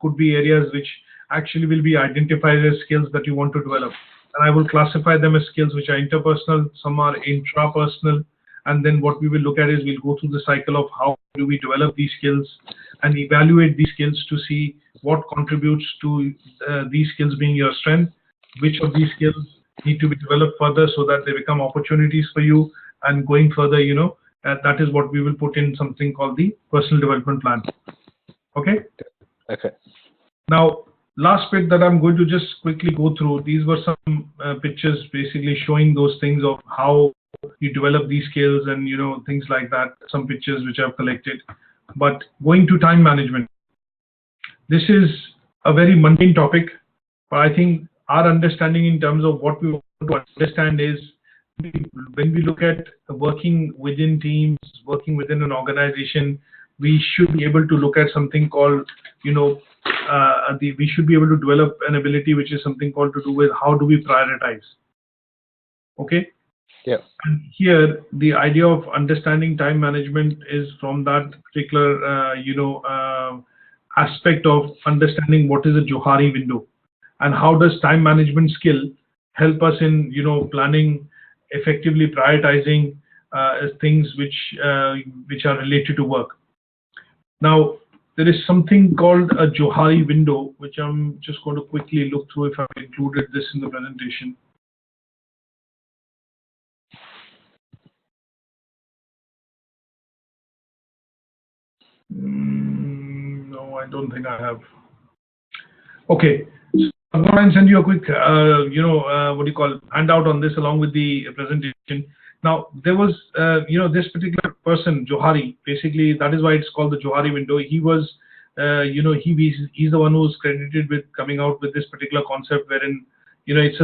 could be areas which actually will be identified as skills that you want to develop. And I will classify them as skills which are interpersonal, some are intrapersonal. And then what we will look at is we'll go through the cycle of how do we develop these skills and evaluate these skills to see what contributes to these skills being your strength, which of these skills need to be developed further so that they become opportunities for you, and going further, that is what we will put in something called the personal development plan. Okay? Okay. Now, last bit that I'm going to just quickly go through, these were some pictures basically showing those things of how you develop these skills and, things like that, some pictures which I've collected. But going to time management, this is a very mundane topic, but I think our understanding in terms of what we want to understand is when we look at working within teams, working within an organization, we should be able to look at something called, we should be able to develop an ability which is something called to do with how do we prioritize. Okay? Yeah. And here, the idea of understanding time management is from that particular, aspect of understanding what is a Johari window and how does time management skill help us in, planning, effectively prioritizing things which are related to work. Now, there is something called a Johari window, which I'm just going to quickly look through if I've included this in the presentation. No, I don't think I have. Okay, so I'm going to send you a quick, handout on this along with the presentation. Now, there was, this particular person, Johari, basically, that is why it's called the Johari window. He was, he's the one who's credited with coming out with this particular concept wherein, it's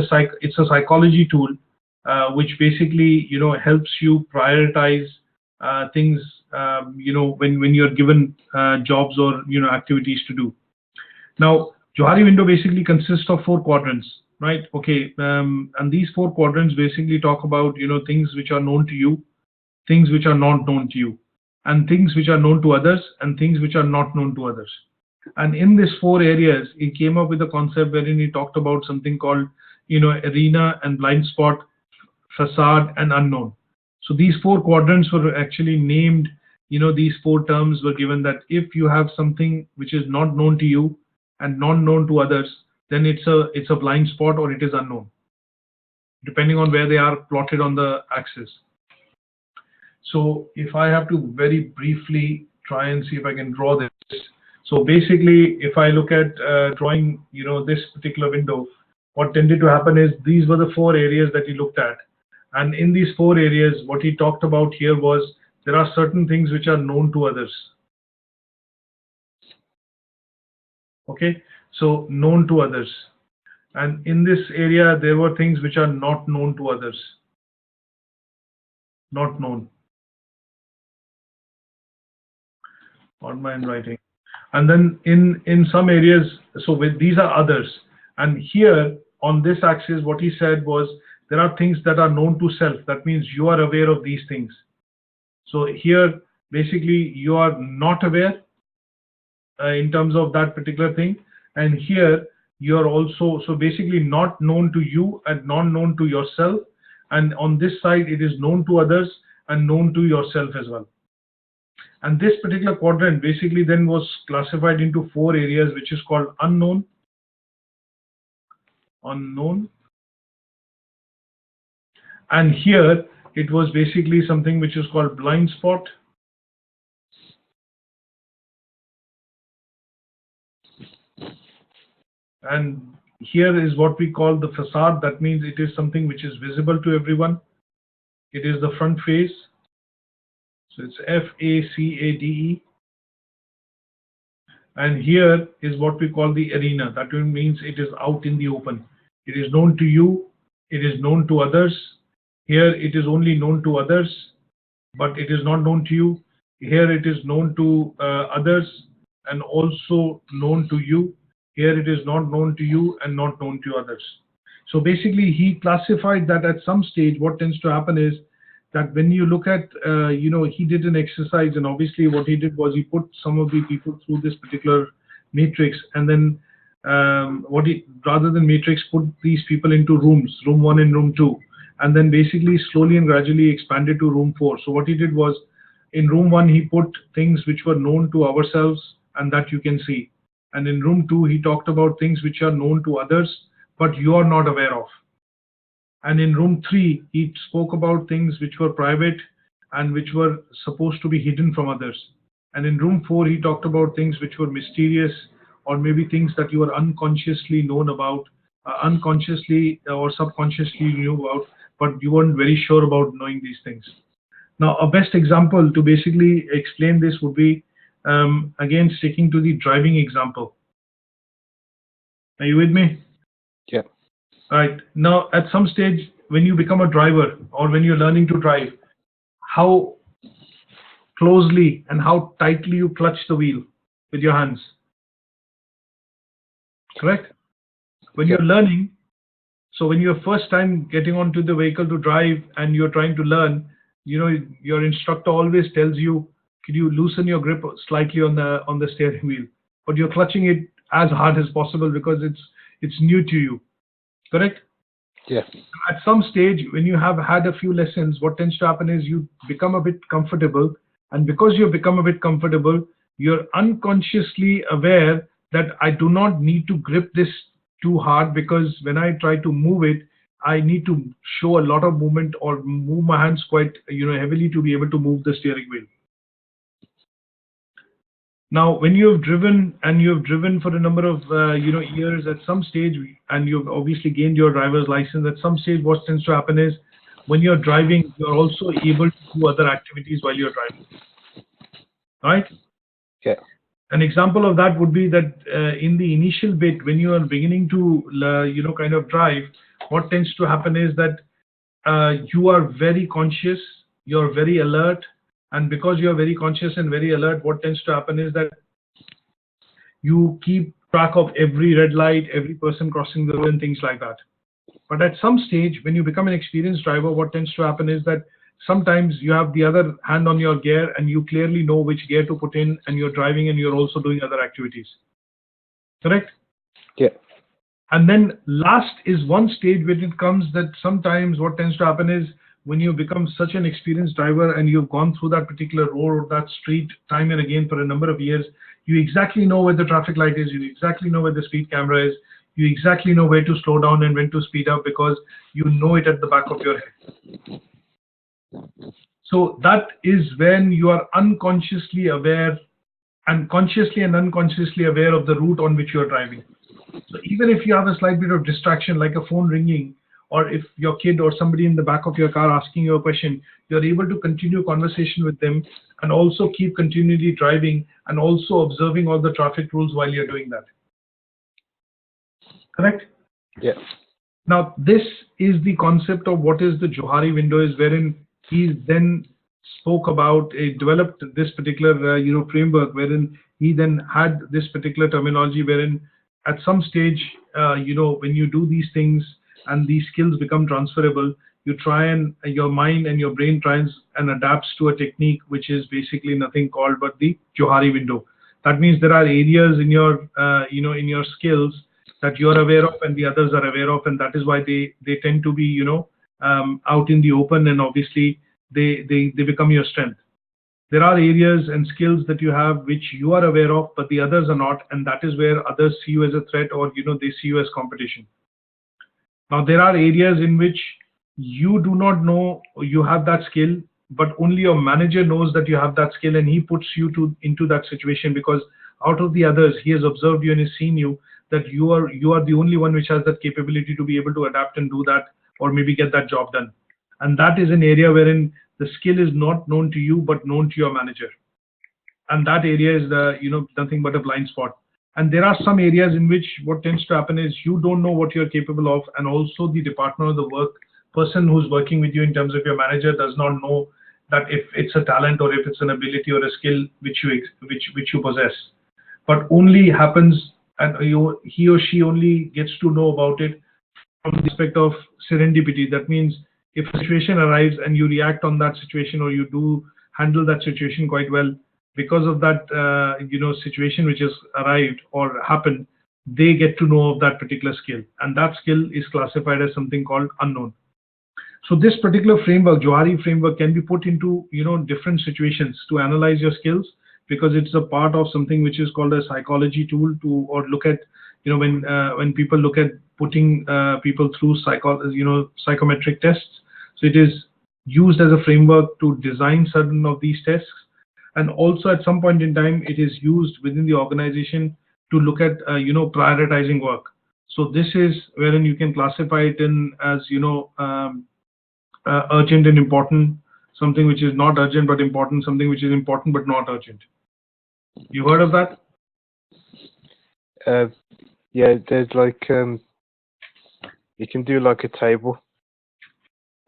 a psychology tool, which basically, helps you prioritize things, when you're given jobs or, activities to do. Now, Johari window basically consists of 4 quadrants, right? Okay, and these 4 quadrants basically talk about, things which are known to you, things which are not known to you, and things which are known to others, and things which are not known to others. And in these 4 areas, he came up with a concept wherein he talked about something called, arena and blind spot, facade, and unknown. So these 4 quadrants were actually named, these 4 terms were given that if you have something which is not known to you and not known to others, then it's a blind spot or it is unknown, depending on where they are plotted on the axis. So if I have to very briefly try and see if I can draw this. So basically, if I look at drawing, this particular window, what tended to happen is these were the 4 areas that he looked at. And in these 4 areas, what he talked about here was there are certain things which are known to others. Okay, so known to others. And in this area, there were things which are not known to others. Not known. Not my handwriting. And then in some areas, so with these are others. And here on this axis, what he said was there are things that are known to self. That means you are aware of these things. So here, basically, you are not aware in terms of that particular thing. And here, you are also, so basically not known to you and not known to yourself. And on this side, it is known to others and known to yourself as well. And this particular quadrant basically then was classified into 4 areas, which is called unknown, and here it was basically something which is called blind spot, and here is what we call the facade. That means it is something which is visible to everyone. It is the front face, so it's FACADE. And here is what we call the arena. That means it is out in the open. It is known to you, it is known to others. Here it is only known to others, but it is not known to you. Here it is known to others and also known to you. Here it is not known to you and not known to others. So basically he classified that at some stage what tends to happen is that when you look at, he did an exercise, and obviously what he did was he put some of the people through this particular matrix, and then rather than matrix, put these people into rooms, room 1 and room 2, and then basically slowly and gradually expanded to room 4. So what he did was in room 1, he put things which were known to ourselves and that you can see. And in room 2, he talked about things which are known to others, but you are not aware of. And in room 3, he spoke about things which were private and which were supposed to be hidden from others. And in room 4, he talked about things which were mysterious, or maybe things that you were unconsciously known about, unconsciously or subconsciously knew about, but you weren't very sure about knowing these things. Now, a best example to basically explain this would be, again, sticking to the driving example. Are you with me? Yeah. Right. Now, at some stage, when you become a driver or when you're learning to drive, how closely and how tightly you clutch the wheel with your hands. Correct? When you're learning, so when you're first time getting onto the vehicle to drive and you're trying to learn, your instructor always tells you, could you loosen your grip slightly on the steering wheel? But you're clutching it as hard as possible because it's new to you. Correct? Yeah. At some stage, when you have had a few lessons, what tends to happen is you become a bit comfortable. And because you've become a bit comfortable, you're unconsciously aware that I do not need to grip this too hard, because when I try to move it, I need to show a lot of movement or move my hands quite heavily to be able to move the steering wheel. Now, when you have driven and you have driven for a number of years, at some stage, and you've obviously gained your driver's license, at some stage what tends to happen is when you're driving, you're also able to do other activities while you're driving. Right? Yeah. An example of that would be that in the initial bit, when you are beginning to kind of drive, what tends to happen is that you are very conscious, you're very alert. And because you're very conscious and very alert, what tends to happen is that you keep track of every red light, every person crossing the road and things like that. But at some stage, when you become an experienced driver, what tends to happen is that sometimes you have the other hand on your gear and you clearly know which gear to put in, and you're driving and you're also doing other activities. Correct? Yeah. And then last is one stage when it comes that sometimes what tends to happen is when you become such an experienced driver and you've gone through that particular road or that street time and again for a number of years, you exactly know where the traffic light is, you exactly know where the speed camera is, you exactly know where to slow down and when to speed up, because you know it at the back of your head. So that is when you are unconsciously aware and consciously and unconsciously aware of the route on which you are driving. So even if you have a slight bit of distraction like a phone ringing, or if your kid or somebody in the back of your car asking you a question, you're able to continue conversation with them and also keep continually driving and also observing all the traffic rules while you're doing that. Correct? Yeah. Now, this is the concept of what is the Johari window, is wherein he then spoke about, developed this particular framework, wherein he then had this particular terminology, wherein at some stage, when you do these things and these skills become transferable, you try and your mind and your brain tries and adapts to a technique which is basically nothing called but the Johari window. That means there are areas in your in your skills that you're aware of and the others are aware of, and that is why they tend to be out in the open, and obviously they become your strength. There are areas and skills that you have which you are aware of but the others are not, and that is where others see you as a threat, or they see you as competition. Now there are areas in which you do not know you have that skill, but only your manager knows that you have that skill, and he puts you into that situation because out of the others he has observed you and has seen you that you are the only one which has that capability to be able to adapt and do that, or maybe get that job done. And that is an area wherein the skill is not known to you but known to your manager, and that area is nothing but a blind spot. And there are some areas in which what tends to happen is you don't know what you're capable of, and also the department or the work person who's working with you in terms of your manager does not know that if it's a talent or if it's an ability or a skill which you possess, but only happens, and he or she only gets to know about it from the aspect of serendipity. That means if a situation arrives and you react on that situation, or you do handle that situation quite well, because of that situation which has arrived or happened, they get to know of that particular skill, and that skill is classified as something called unknown. So this particular framework, Johari framework, can be put into different situations to analyze your skills, because it's a part of something which is called a psychology tool to, or look at when people look at putting people through psychometric tests. So it is used as a framework to design certain of these tests, and also at some point in time it is used within the organization to look at prioritizing work. So this is wherein you can classify it in as urgent and important, something which is not urgent but important, something which is important but not urgent. You heard of that? Yeah, there's like you can do like a table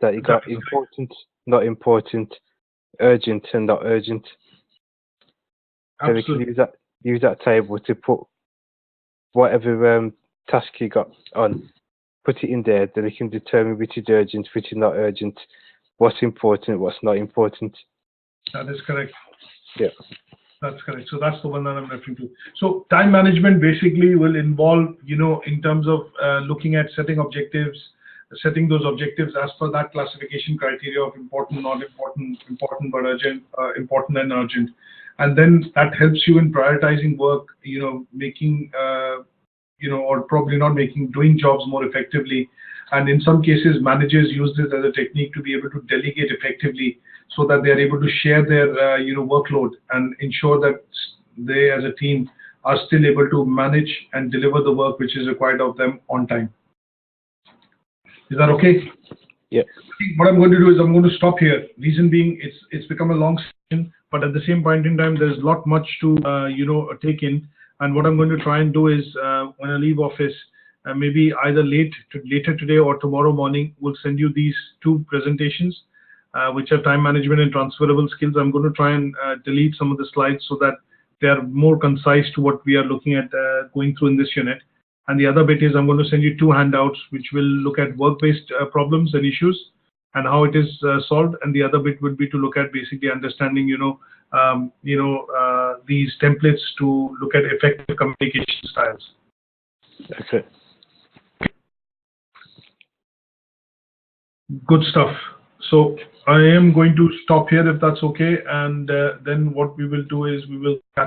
that you got important, not important, urgent and not urgent. So we can use that table to put whatever task you got on, put it in there, then we can determine which is urgent, which is not urgent, what's important, what's not important. That is correct. Yeah. That's correct. So that's the one that I'm referring to. So time management basically will involve, in terms of looking at setting objectives, setting those objectives as per that classification criteria of important, not important, important but urgent, important and urgent. And then that helps you in prioritizing work, making, or probably not making, doing jobs more effectively. And in some cases, managers use this as a technique to be able to delegate effectively, so that they are able to share their workload and ensure that they as a team are still able to manage and deliver the work which is required of them on time. Is that okay? Yeah. What I'm going to do is I'm going to stop here. Reason being, it's become a long session, but at the same point in time, there's not much to take in. And what I'm going to try and do is when I leave office, maybe either later today or tomorrow morning, we'll send you these two presentations, which are time management and transferable skills. I'm going to try and delete some of the slides so that they are more concise to what we are looking at going through in this unit. And the other bit is I'm going to send you two handouts which will look at work-based problems and issues and how it is solved. And the other bit would be to look at basically understanding, these templates to look at effective communication styles. Okay. Good stuff. So I am going to stop here if that's okay. And then what we will do is we will catch